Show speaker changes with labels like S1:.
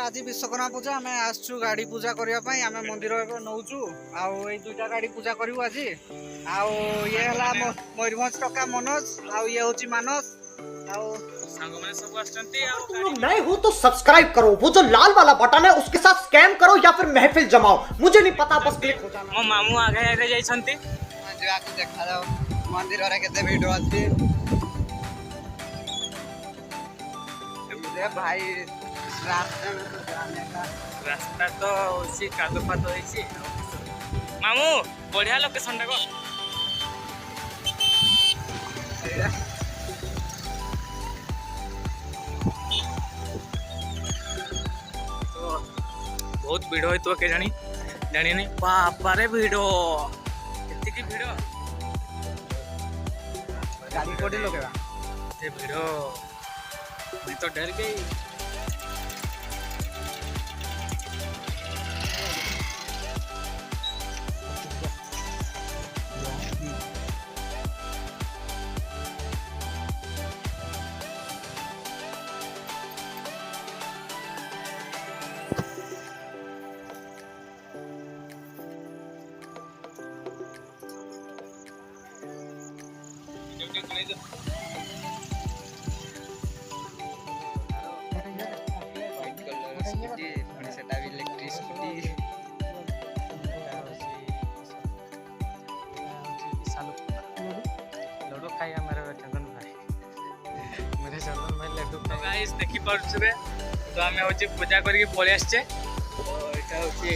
S1: आज विश्वकर्मा पूजा आम आसचु गाड़ी पूजा करने आम मंदिर नौचु आउ ये दुईटा गाड़ी पूजा करू आज आउ ये है मयूरभंज टका मनोज आउ ये हूँ मानस आउ
S2: तुम लोग नए हो तो सब्सक्राइब करो, वो जो लाल वाला बटन है उसके साथ स्कैम करो या फिर महफिल जमाओ, मुझे नहीं पता, बस क्लिक हो जाना।
S3: मो मामू आगे आगे जाइछंती
S1: देखा जाओ मंदिर केते भिड़ अच्छी भाई
S3: रास्ता तो उसी कादो फादो होइछि मामू बढ़िया लोकेशन टा को तो बहुत भिड़ होई तो के जानी नहीं बापा रे भिड़ एति की भिड़
S1: गाड़ी कोडी लगेगा
S3: ते भिड़ मैं तो डर गई लड्डू खाइए मेरे चंदन भाई लड्डू गाइस देखि पारुछबे तो हमें होची पूजा करके पळे आछे तो एटा होची